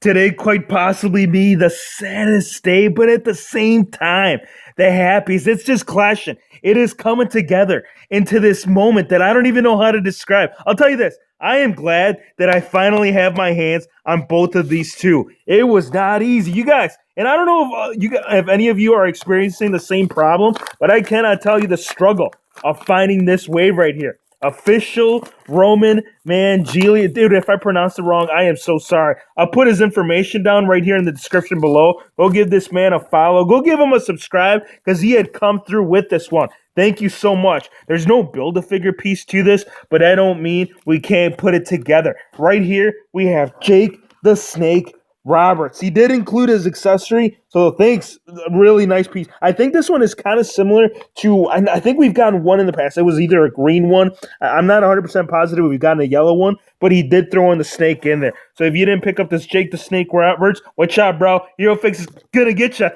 Today quite possibly be the saddest day, but at the same time, the happiest. It's just clashing. It is coming together into this moment that I don't even know how to describe. I'll tell you this. I am glad that I finally have my hands on both of these two. It was not easy. You guys, and I don't know if any of you are experiencing the same problem, but I cannot tell you the struggle of finding this wave right here. Official Roman Vangeli. Dude, if I pronounce it wrong, I am so sorry. I'll put his information down right here in the description below. Go give this man a follow. Go give him a subscribe because he had come through with this one. Thank you so much. There's no Build-A-Figure piece to this, but I don't mean we can't put it together. Right here, we have Jake the Snake Roberts. He did include his accessory, so thanks. Really nice piece. I think this one is kind of similar to, I think we've gotten one in the past. It was either a green one. I'm not 100% positive we've gotten a yellow one, but he did throw in the snake in there. So if you didn't pick up this Jake the Snake Roberts, watch out, bro. Hero Fix is going to get you.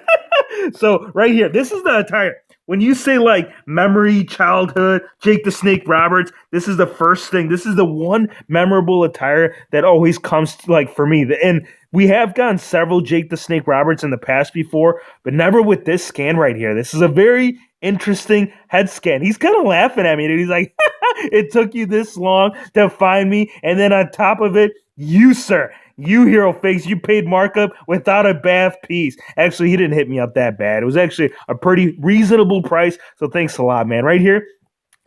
So right here, this is the attire. When you say like memory, childhood, Jake the Snake Roberts, this is the first thing. This is the one memorable attire that always comes to, like, for me. And we have gotten several Jake the Snake Roberts in the past before, but never with this scan right here. This is a very interesting head scan. He's kind of laughing at me, and he's like, it took you this long to find me. And then on top of it, you, sir, you Hero Fakes, you paid markup without a bath piece. Actually, he didn't hit me up that bad. It was actually a pretty reasonable price. So thanks a lot, man. Right here,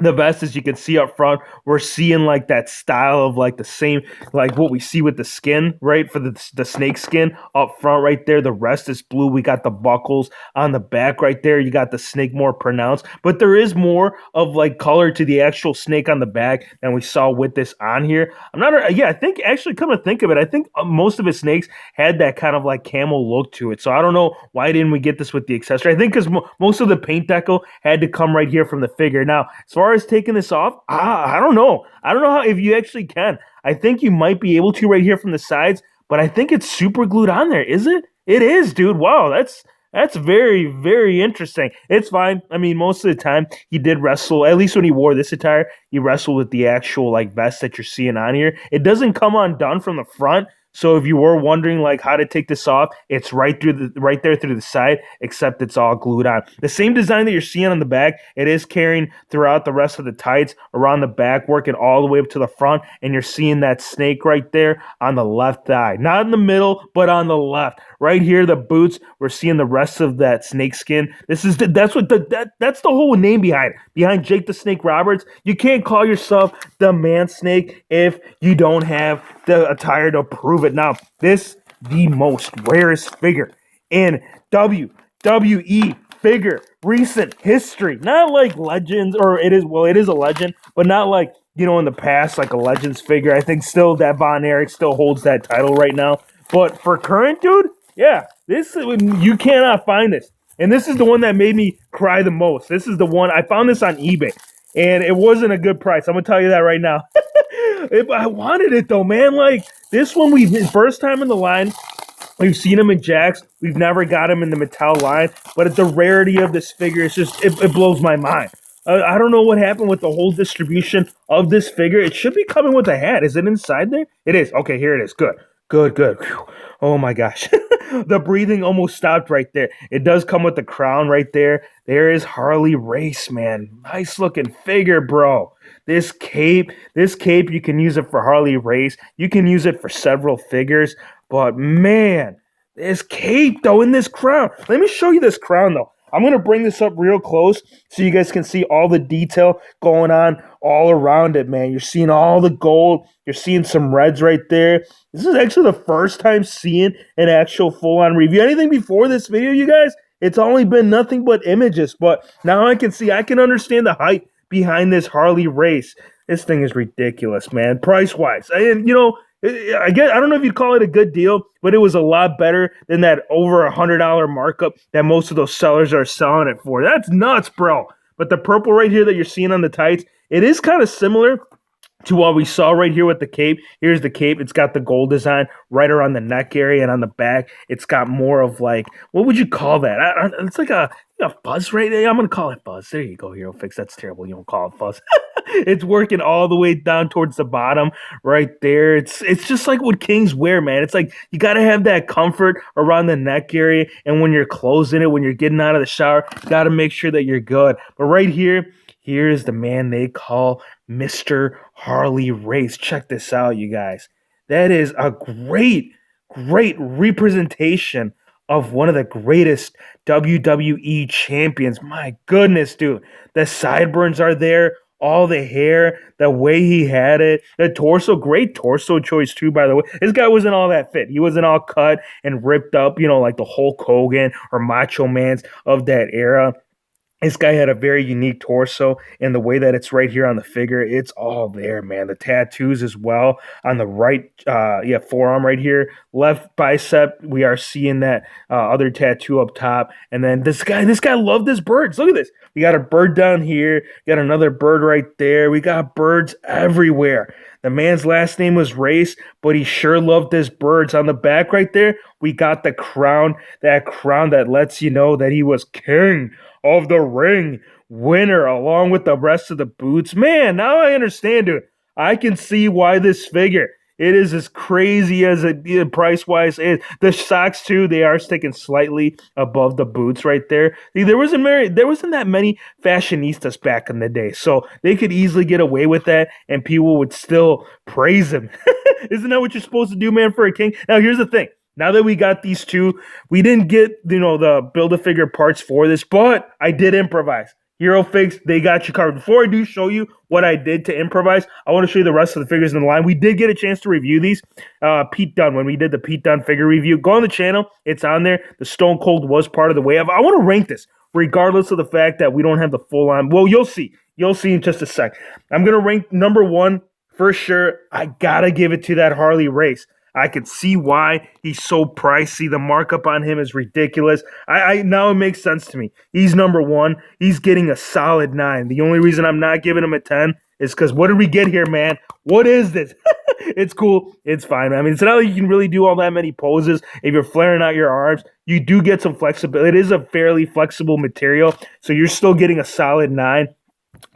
the vest, as you can see up front, we're seeing like that style of like the same, like what we see with the skin, right? For the snake skin up front right there. The rest is blue. We got the buckles on the back right there. You got the snake more pronounced, but there is more of like color to the actual snake on the back than we saw with this on here. I think actually, come to think of it, I think most of his snakes had that kind of like camel look to it. So I don't know why didn't we get this with the accessory. I think because most of the paint deco had to come right here from the figure. Now, as far as taking this off, I don't know. I don't know how, if you actually can. I think you might be able to right here from the sides, but I think it's super glued on there. Is it? It is, dude. Wow, that's very, very interesting. It's fine. I mean, most of the time he did wrestle, at least when he wore this attire, he wrestled with the actual like vest that you're seeing on here. It doesn't come undone from the front. So if you were wondering like how to take this off, it's right there through the side, except it's all glued on. The same design that you're seeing on the back, it is carrying throughout the rest of the tights around the back, working all the way up to the front, and you're seeing that snake right there on the left thigh. Not in the middle, but on the left. Right here, the boots, we're seeing the rest of that snake skin. That's the whole name behind Jake the Snake Roberts. You can't call yourself the man snake if you don't have the attire to prove it. Now, this the most rarest figure in WWE figure recent history. Not like Legends, or it is a legend, but not like, you know, in the past, like a Legends figure. I think still that Von Erich still holds that title right now. But for current, dude, yeah, you cannot find this. And this is the one that made me cry the most. This is the one, I found this on eBay, and it wasn't a good price. I'm going to tell you that right now. I wanted it though, man. Like this one, first time in the line. We've seen him in Jax. We've never got him in the Mattel line. But the rarity of this figure is just, it blows my mind. I don't know what happened with the whole distribution of this figure. It should be coming with a hat. Is it inside there? It is. Okay, here it is. Good. Whew. Oh my gosh. The breathing almost stopped right there. It does come with the crown right there. There is Harley Race, man. Nice looking figure, bro. This cape, you can use it for Harley Race. You can use it for several figures. But man, this cape though, in this crown. Let me show you this crown though. I'm going to bring this up real close so you guys can see all the detail going on all around it, man. You're seeing all the gold. You're seeing some reds right there. This is actually the first time seeing an actual full-on review. Anything before this video, you guys, it's only been nothing but images. But now I can understand the hype behind this Harley Race. This thing is ridiculous, man, price-wise. And, you know, I don't know if you'd call it a good deal, but it was a lot better than that over $100 markup that most of those sellers are selling it for. That's nuts, bro. But the purple right here that you're seeing on the tights, it is kind of similar to what we saw right here with the cape. Here's the cape. It's got the gold design right around the neck area, and on the back, it's got more of like, what would you call that? It's like a fuzz right there. I'm going to call it fuzz. There you go, Hero Fix. That's terrible. You don't call it fuzz. It's working all the way down towards the bottom right there. It's just like what kings wear, man. It's like you got to have that comfort around the neck area, and when you're closing it, when you're getting out of the shower, got to make sure that you're good. But right here, here is the man they call Mr. Harley Race. Check this out, you guys. That is a great representation of one of the greatest WWE champions. My goodness, dude. The sideburns are there, all the hair, the way he had it, the torso, great torso choice too, by the way. This guy wasn't all that fit. He wasn't all cut and ripped up, like the Hulk Hogan or Macho Man's of that era. This guy had a very unique torso, and the way that it's right here on the figure, it's all there, man. The tattoos as well on the right, forearm right here, left bicep. We are seeing that other tattoo up top, and then this guy loved his birds. Look at this. We got a bird down here. We got another bird right there. We got birds everywhere. The man's last name was Race, but he sure loved his birds. On the back right there, we got the crown, that crown that lets you know that he was king of the ring, winner, along with the rest of the boots. Man, now I understand, dude. I can see why this figure, it is as crazy as it price-wise is. The socks, too, they are sticking slightly above the boots right there. See, there wasn't that many fashionistas back in the day, so they could easily get away with that, and people would still praise him. Isn't that what you're supposed to do, man, for a king? Now, here's the thing. Now that we got these two, we didn't get, the Build-A-Figure parts for this, but I did improvise. Hero Figs, they got you covered. Before I do show you what I did to improvise, I want to show you the rest of the figures in the line. We did get a chance to review these. Pete Dunne, when we did the Pete Dunne figure review, go on the channel. It's on there. The Stone Cold was part of the wave. I want to rank this, regardless of the fact that we don't have the full line. Well, you'll see. You'll see in just a sec. I'm going to rank number one for sure. I got to give it to that Harley Race. I can see why he's so pricey. The markup on him is ridiculous. I now it makes sense to me. He's number one. He's getting a solid 9. The only reason I'm not giving him a 10 is because what did we get here, man? What is this? It's cool. It's fine. I mean, it's not like you can really do all that many poses. If you're flaring out your arms, you do get some flexibility. It is a fairly flexible material, so you're still getting a solid 9.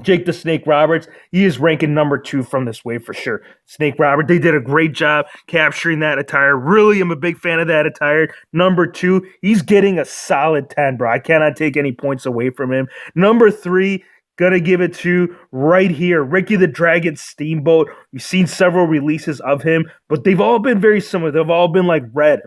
Jake the Snake Roberts, he is ranking number 2 from this wave for sure. Snake Robert, they did a great job capturing that attire. Really, I'm a big fan of that attire. Number 2, he's getting a solid 10, bro. I cannot take any points away from him. Number 3, gonna give it to right here, Ricky the Dragon Steamboat. We've seen several releases of him, but they've all been very similar. They've all been like red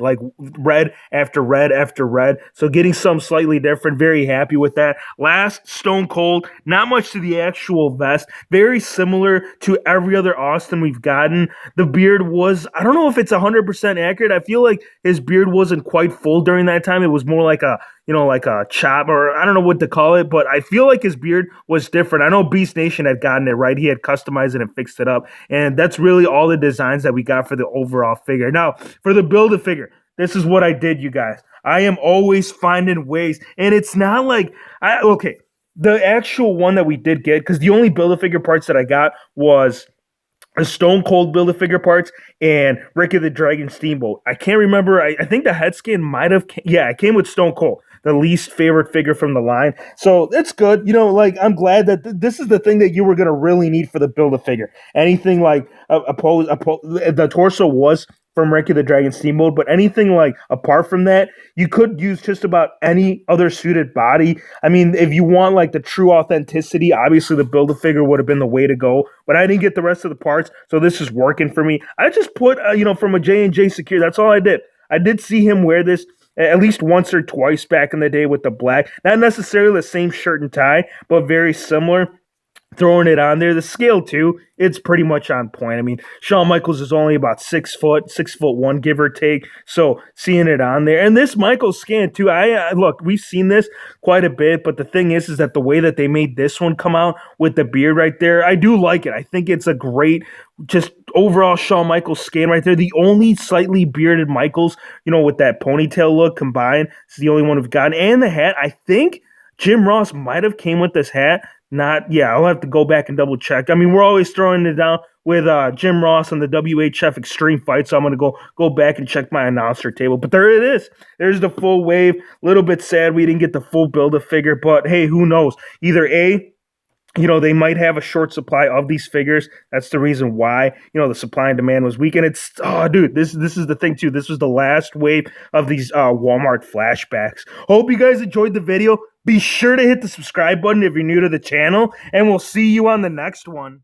after red after red. So getting some slightly different. Very happy with that. Last, Stone Cold. Not much to the actual vest. Very similar to every other Austin we've gotten. The beard was, I don't know if it's 100% accurate. I feel like his beard wasn't quite full during that time. It was more like a like a chop, or I don't know what to call it, but I feel like his beard was different. I know Beast Nation had gotten it right. He had customized it and fixed it up. And that's really all the designs that we got for the overall figure. Now, for the Build-A-Figure, this is what I did, you guys. I am always finding ways. And it's not like, the actual one that we did get, because the only Build-A-Figure parts that I got was a Stone Cold Build-A-Figure parts and Ricky the Dragon Steamboat. I can't remember. I think the head scan might have, it came with Stone Cold, the least favorite figure from the line. So that's good. I'm glad that this is the thing that you were going to really need for the Build-A-Figure. Anything like the torso was from Ricky the Dragon Steamboat, but anything like apart from that, you could use just about any other suited body. I mean, if you want like the true authenticity, obviously the Build-A-Figure would have been the way to go, but I didn't get the rest of the parts, so this is working for me. I just put, from a J&J Secure, that's all I did. I did see him wear this at least once or twice back in the day with the black. Not necessarily the same shirt and tie, but very similar. Throwing it on there. The scale, too, it's pretty much on point. I mean, Shawn Michaels is only about 6 foot, 6'1", give or take. So seeing it on there. And this Michaels scan, too, look, we've seen this quite a bit, but the thing is that the way that they made this one come out with the beard right there, I do like it. I think it's a great, just overall Shawn Michaels scan right there. The only slightly bearded Michaels, with that ponytail look combined, is the only one we've gotten. And the hat, I think Jim Ross might have came with this hat. I'll have to go back and double check. I mean, we're always throwing it down with Jim Ross on the WHF Extreme Fight, so I'm going to go back and check my announcer table. But there it is. There's the full wave. A little bit sad we didn't get the full Build-A-Figure, but hey, who knows? Either A, they might have a short supply of these figures. That's the reason why, the supply and demand was weak. And it's, oh, dude, this is the thing too. This was the last wave of these Walmart flashbacks. Hope you guys enjoyed the video. Be sure to hit the subscribe button if you're new to the channel, and we'll see you on the next one.